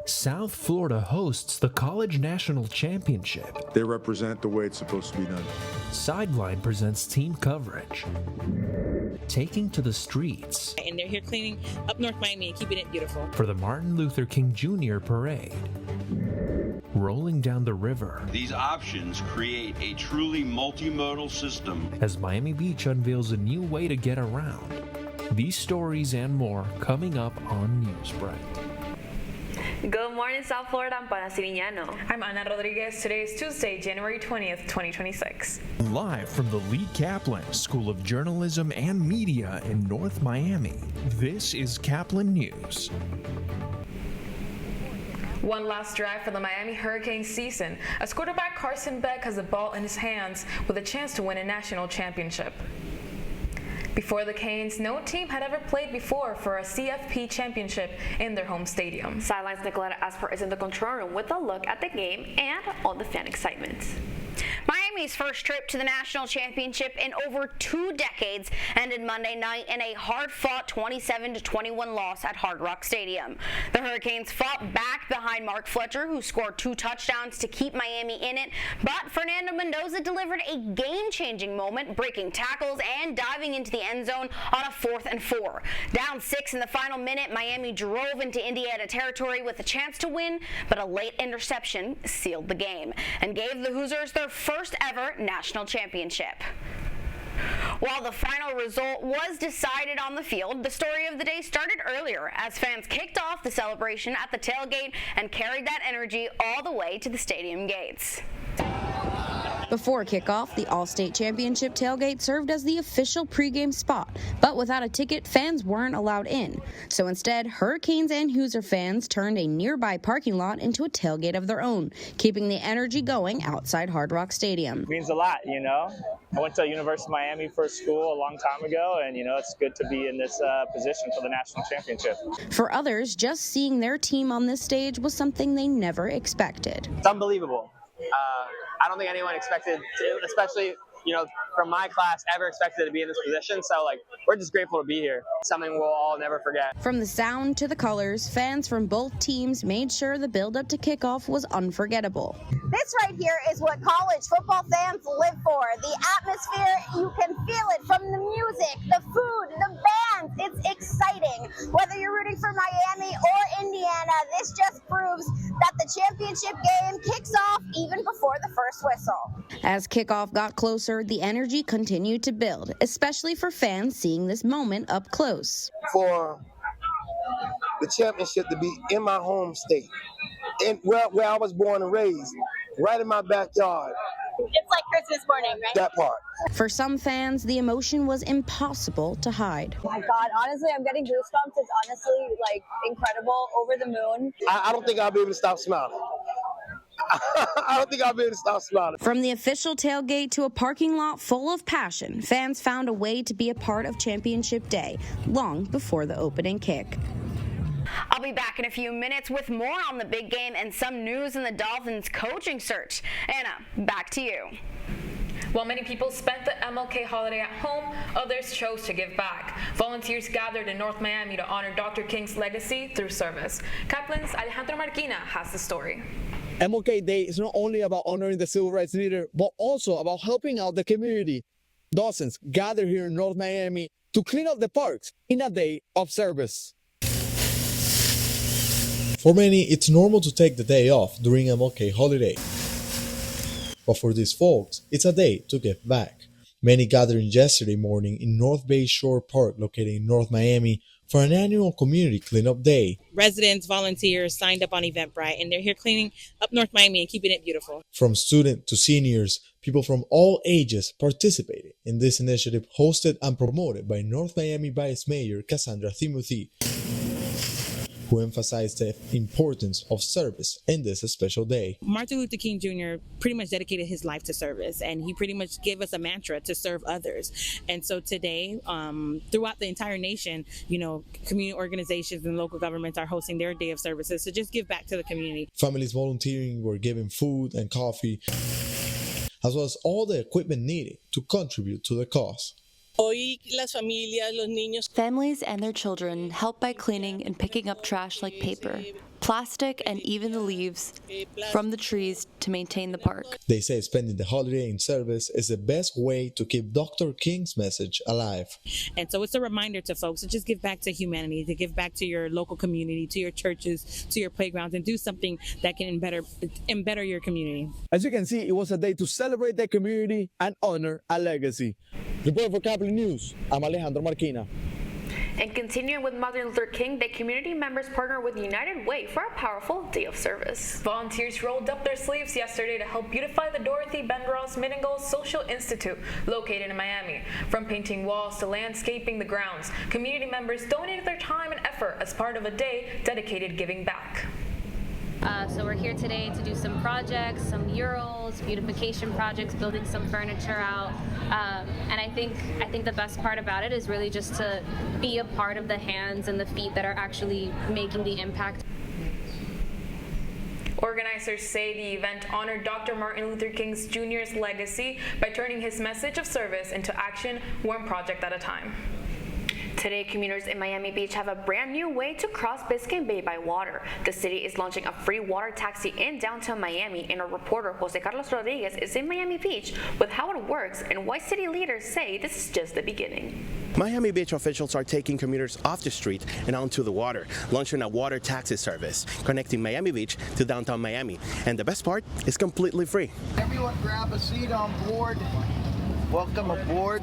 South Florida hosts the College National Championship. They represent the way it's supposed to be done. Sideline presents team coverage. Taking to the streets. And they're here cleaning up North Miami and keeping it beautiful. For the Martin Luther King Jr. Parade. Rolling down the river. These options create a truly multimodal system. As Miami Beach unveils a new way to get around. These stories and more coming up on Newsbreak. Good morning, South Florida. I'm Pana Sirignano. I'm Ana Rodriguez. Today is Tuesday, January 20th, 2026. Live from the Lee Caplin School of Journalism and Media in North Miami, this is Caplin News. One last drive for the Miami Hurricane season, as quarterback Carson Beck has the ball in his hands with a chance to win a national championship. Before the Canes, no team had ever played before for a CFP championship in their home stadium. Sidelines Nicoletta Asper is in the control room with a look at the game and all the fan excitement. Miami's first trip to the national championship in over 2 decades ended Monday night in a hard-fought 27-21 loss at Hard Rock Stadium. The Hurricanes fought back behind Mark Fletcher, who scored 2 touchdowns to keep Miami in it, but Fernando Mendoza delivered a game-changing moment, breaking tackles and diving into the end zone on a 4th and 4. Down 6 in the final minute, Miami drove into Indiana territory with a chance to win, but a late interception sealed the game and gave the Hoosiers their first ever national championship. While the final result was decided on the field, the story of the day started earlier as fans kicked off the celebration at the tailgate and carried that energy all the way to the stadium gates. Before kickoff, the All-State Championship tailgate served as the official pregame spot, but without a ticket, fans weren't allowed in. So instead, Hurricanes and Hoosier fans turned a nearby parking lot into a tailgate of their own, keeping the energy going outside Hard Rock Stadium. It means a lot, you know. I went to University of Miami for school a long time ago, and, you know, it's good to be in this position for the national championship. For others, just seeing their team on this stage was something they never expected. It's unbelievable. I don't think anyone expected to, especially, you know, from my class, ever expected to be in this position. So, like, we're just grateful to be here. Something we'll all never forget. From the sound to the colors, fans from both teams made sure the build-up to kickoff was unforgettable. This right here is what college football fans live for. The atmosphere, you can feel it from the music, the food, the bands. It's exciting. Whether you're rooting for Miami or Indiana, this just proves that the championship game kicks off even before the first whistle. As kickoff got closer, the energy continued to build, especially for fans seeing this moment up close. For the championship to be in my home state, and where I was born and raised, right in my backyard. It's like Christmas morning, right? That part. For some fans, the emotion was impossible to hide. Oh my God, honestly, I'm getting goosebumps. It's honestly, like, incredible, over the moon. I don't think I'll be able to stop smiling. I don't think I'll be able to stop smiling. From the official tailgate to a parking lot full of passion, fans found a way to be a part of Championship Day, long before the opening kick. I'll be back in a few minutes with more on the big game and some news in the Dolphins coaching search. Anna, back to you. While many people spent the MLK holiday at home, others chose to give back. Volunteers gathered in North Miami to honor Dr. King's legacy through service. Caplin's Alejandro Marquina has the story. MLK Day is not only about honoring the civil rights leader, but also about helping out the community. Dozens gather here in North Miami to clean up the parks in a day of service. For many, it's normal to take the day off during MLK holiday. But for these folks, it's a day to give back. Many gathered yesterday morning in North Bay Shore Park located in North Miami for an annual community cleanup day. Residents, volunteers signed up on Eventbrite, and they're here cleaning up North Miami and keeping it beautiful. From students to seniors, people from all ages participated in this initiative hosted and promoted by North Miami Vice Mayor Cassandra Timothy, who emphasized the importance of service in this special day. Martin Luther King Jr. pretty much dedicated his life to service, and he pretty much gave us a mantra to serve others. And so today, throughout the entire nation, you know, community organizations and local governments are hosting their day of services to just give back to the community. Families volunteering were given food and coffee, as well as all the equipment needed to contribute to the cause. Families and their children help by cleaning and picking up trash like paper. plastic, and even the leaves from the trees to maintain the park. They say spending the holiday in service is the best way to keep Dr. King's message alive. And so it's a reminder to folks to just give back to humanity, to give back to your local community, to your churches, to your playgrounds, and do something that can better your community. As you can see, it was a day to celebrate the community and honor a legacy. Reporting for Caplin News, I'm Alejandro Marquina. And continuing with Martin Luther King Day, community members partner with United Way for a powerful day of service. Volunteers rolled up their sleeves yesterday to help beautify the Dorothy Bendros Meningel Social Institute located in Miami. From painting walls to landscaping the grounds, community members donated their time and effort as part of a day dedicated giving back. So we're here today to do some projects, some murals, beautification projects, building some furniture out. And I think the best part about it is really just to be a part of the hands and the feet that are actually making the impact. Organizers say the event honored Dr. Martin Luther King Jr.'s legacy by turning his message of service into action, one project at a time. Today, commuters in Miami Beach have a brand new way to cross Biscayne Bay by water. The city is launching a free water taxi in downtown Miami, and our reporter Jose Carlos Rodriguez is in Miami Beach with how it works and why city leaders say this is just the beginning. Miami Beach officials are taking commuters off the street and onto the water, launching a water taxi service connecting Miami Beach to downtown Miami. And the best part is completely free. Everyone grab a seat on board. Welcome aboard.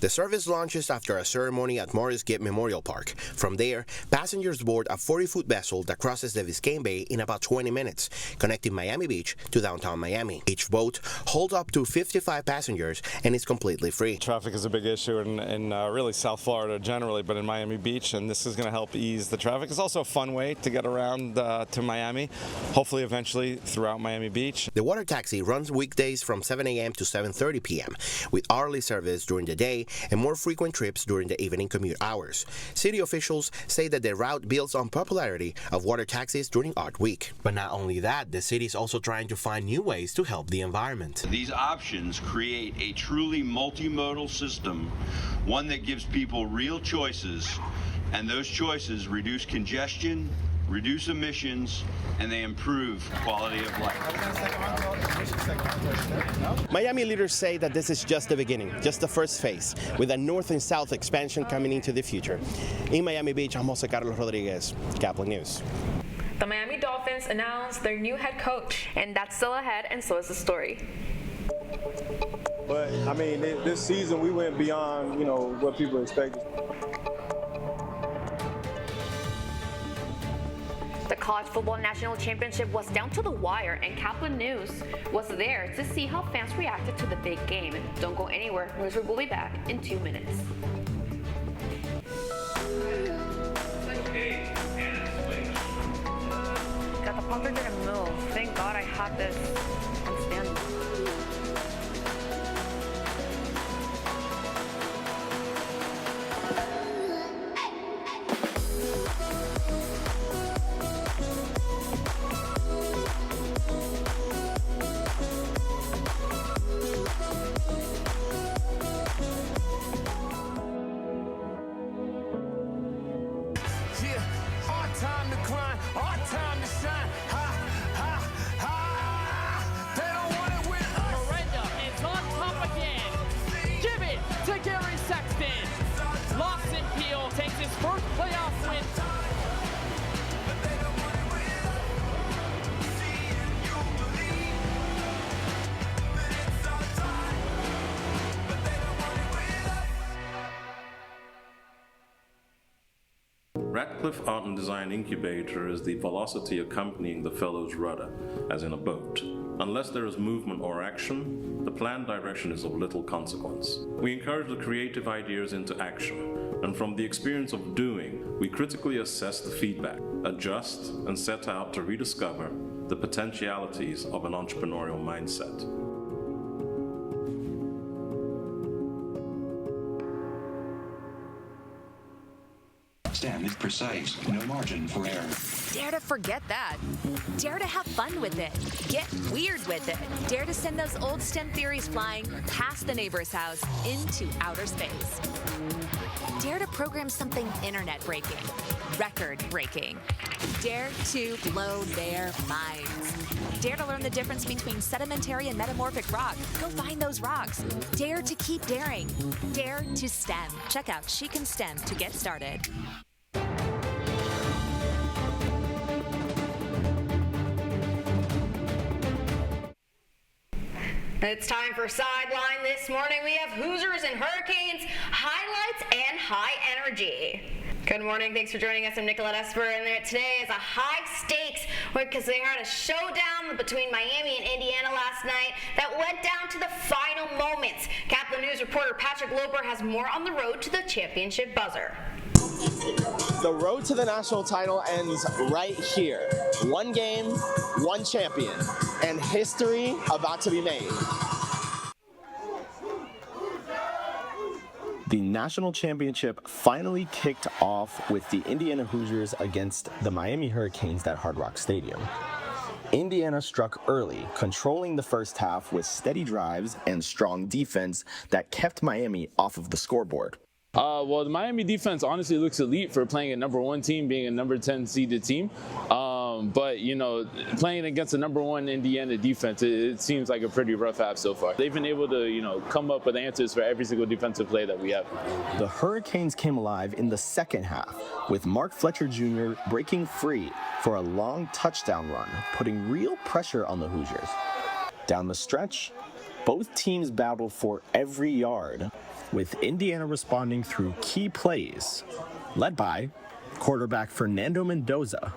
The service launches after a ceremony at Morris Gibb Memorial Park. From there, passengers board a 40-foot vessel that crosses the Biscayne Bay in about 20 minutes, connecting Miami Beach to downtown Miami. Each boat holds up to 55 passengers and is completely free. Traffic is a big issue in really South Florida generally, but in Miami Beach, and this is going to help ease the traffic. It's also a fun way to get around to Miami, hopefully eventually throughout Miami Beach. The water taxi runs weekdays from 7 a.m. to 7:30 p.m. with hourly service during the day and more frequent trips during the evening commute hours. City officials say that the route builds on popularity of water taxis during Art Week. But not only that, the city is also trying to find new ways to help the environment. These options create a truly multimodal system, one that gives people real choices, and those choices reduce congestion, reduce emissions, and they improve quality of life. Miami leaders say that this is just the beginning, just the first phase, with a north and south expansion coming into the future. In Miami Beach, I'm Jose Carlos Rodriguez, Caplin News. The Miami Dolphins announced their new head coach. And that's still ahead, and so is the story. But, I mean, this season we went beyond, what people expected. The College Football National Championship was down to the wire, and Caplin News was there to see how fans reacted to the big game. Don't go anywhere. Newsbreak will be back in 2 minutes. God, the punter didn't move. Thank God I had this on standby. Radcliffe Art and Design Incubator is the velocity accompanying the fellow's rudder, as in a boat. Unless there is movement or action, the planned direction is of little consequence. We encourage the creative ideas into action, and from the experience of doing, we critically assess the feedback, adjust, and set out to rediscover the potentialities of an entrepreneurial mindset. Stem is precise, no margin for error. Dare to forget that. Dare to have fun with it. Get weird with it. Dare to send those old STEM theories flying past the neighbor's house into outer space. Dare to program something internet-breaking, record-breaking. Dare to blow their minds. Dare to learn the difference between sedimentary and metamorphic rock. Go find those rocks. Dare to keep daring. Dare to STEM. Check out She Can STEM to get started. It's time for Sideline. This morning we have Hoosiers and Hurricanes, highlights and high energy. Good morning, thanks for joining us. I'm Nicolette Esper, and today is a high stakes because they had a showdown between Miami and Indiana last night that went down to the final moments. Caplin News reporter Patrick Loper has more on the road to the championship buzzer. The road to the national title ends right here. One game, one champion, and history about to be made. The national championship finally kicked off with the Indiana Hoosiers against the Miami Hurricanes at Hard Rock Stadium. Indiana struck early, controlling the first half with steady drives and strong defense that kept Miami off of the scoreboard. Well, the Miami defense honestly looks elite for playing a number 1 team, being a number 10 seeded team. But, you know, playing against a number 1 Indiana defense, it seems like a pretty rough half so far. They've been able to, you know, come up with answers for every single defensive play that we have. The Hurricanes came alive in the second half, with Mark Fletcher Jr. breaking free for a long touchdown run, putting real pressure on the Hoosiers. Down the stretch, both teams battled for every yard, with Indiana responding through key plays, led by quarterback Fernando Mendoza.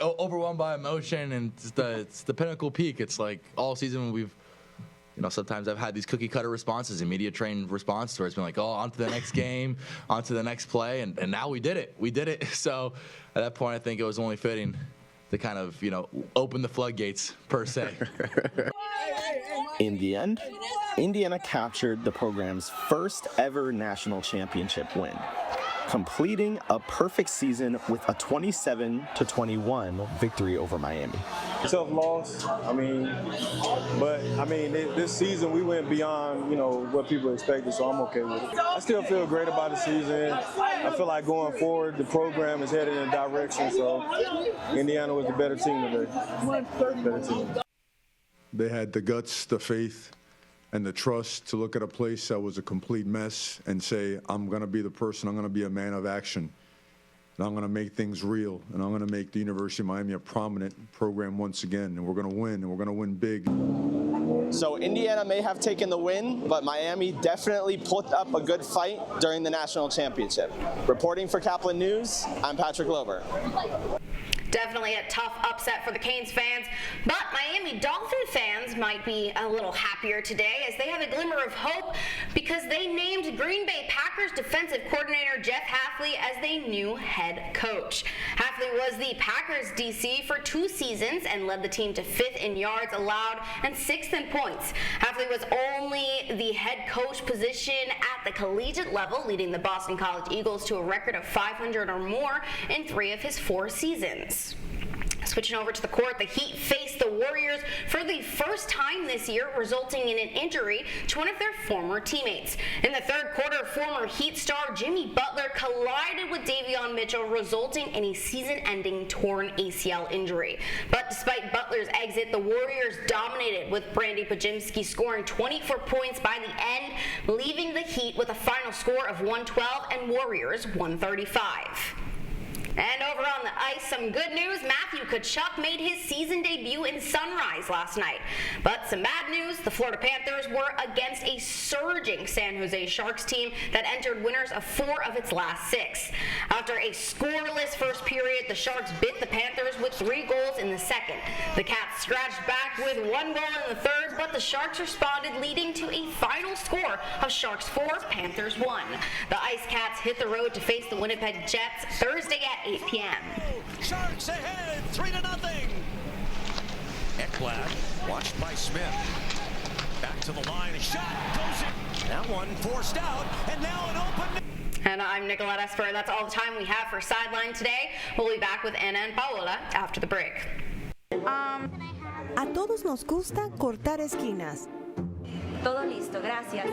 Overwhelmed by emotion, and it's the pinnacle peak. It's like all season we've, you know, sometimes I've had these cookie cutter responses, a media trained response where it's been like, oh, on to the next game, on to the next play, and now we did it. So at that point, I think it was only fitting to kind of, you know, open the floodgates per se. In the end, Indiana captured the program's first ever national championship win, completing a perfect season with a 27-21 victory over Miami. Tough loss, but this season we went beyond, you know, what people expected, so I'm okay with it. I still feel great about the season. I feel like going forward, the program is headed in a direction, so Indiana was the better team today. They had the guts, the faith, and the trust to look at a place that was a complete mess and say, I'm going to be the person, I'm going to be a man of action, and I'm going to make things real, and I'm going to make the University of Miami a prominent program once again, and we're going to win, and we're going to win big. So Indiana may have taken the win, but Miami definitely put up a good fight during the national championship. Reporting for Caplin News, I'm Patrick Lober. Definitely a tough upset for the Canes fans, but Miami Dolphin fans might be a little happier today as they have a glimmer of hope because they named Green Bay Packers defensive coordinator Jeff Hafley as their new head coach. Hafley was the Packers DC for 2 seasons and led the team to 5th in yards allowed and 6th in points. Hafley was only the head coach position at the collegiate level, leading the Boston College Eagles to a record of 500 or more in 3 of his 4 seasons. Switching over to the court, the Heat faced the Warriors for the first time this year, resulting in an injury to one of their former teammates. In the third quarter, former Heat star Jimmy Butler collided with Davion Mitchell, resulting in a season-ending torn ACL injury. But despite Butler's exit, the Warriors dominated, with Brandy Pajimski scoring 24 points by the end, leaving the Heat with a final score of 112 and Warriors 135. And over on the ice, some good news. Matthew Tkachuk made his season debut in Sunrise last night. But some bad news, the Florida Panthers were against a surging San Jose Sharks team that entered winners of 4 of its last 6. After a scoreless first period, the Sharks bit the Panthers with 3 goals in the second. The Cats scratched back with 1 goal in the third, but the Sharks responded, leading to a final score of Sharks 4, Panthers 1. The Ice Cats hit the road to face the Winnipeg Jets Thursday at 8 p.m. Sharks ahead, 3-0. Ekblad, watched by Smith. Back to the line, a shot goes in. That one forced out, and now an open. And I'm Nicolette Esper. That's all the time we have for Sideline today. We'll be back with Anna and Paola after the break. A todos nos gusta cortar esquinas. Todo listo, gracias.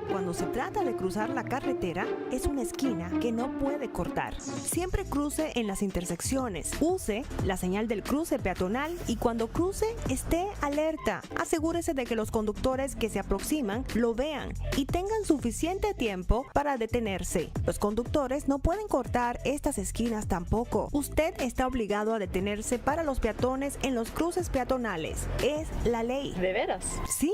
cuando se trata de cruzar la carretera, es una esquina que no puede cortar. Siempre cruce en las intersecciones, use la señal del cruce peatonal y cuando cruce esté alerta. Asegúrese de que los conductores que se aproximan lo vean y tengan suficiente tiempo para detenerse. Los conductores no pueden cortar estas esquinas tampoco. Usted está obligado a detenerse para los peatones en los cruces peatonales. Es la ley. ¿De veras? Sí.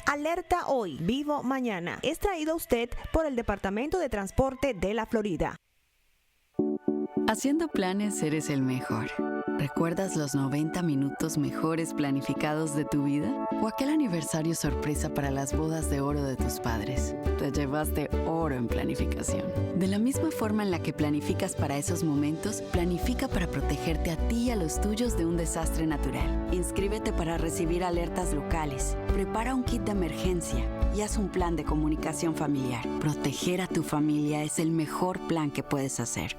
Alerta hoy, vivo mañana. Es traído a usted por el Departamento de Transporte de la Florida. Haciendo planes eres el mejor. ¿Recuerdas los 90 minutos mejores planificados de tu vida? ¿O aquel aniversario sorpresa para las bodas de oro de tus padres? Te llevaste oro en planificación. De la misma forma en la que planificas para esos momentos, planifica para protegerte a ti y a los tuyos de un desastre natural. Inscríbete para recibir alertas locales. Prepara un kit de emergencia y haz un plan de comunicación familiar. Proteger a tu familia es el mejor plan que puedes hacer.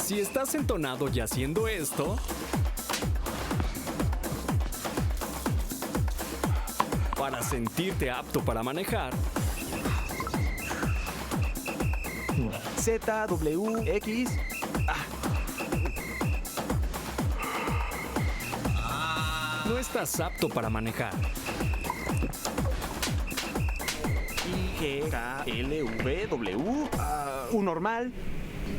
Si estás entonado y haciendo esto, para sentirte apto para manejar, Z, W, X. no estás apto para manejar. I, G, K, L, V, W. Un normal.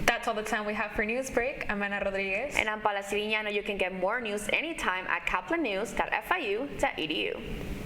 That's all the time we have for Newsbreak. I'm Ana Rodriguez. And I'm Paula Siriñano. You can get more news anytime at caplinnews.fiu.edu.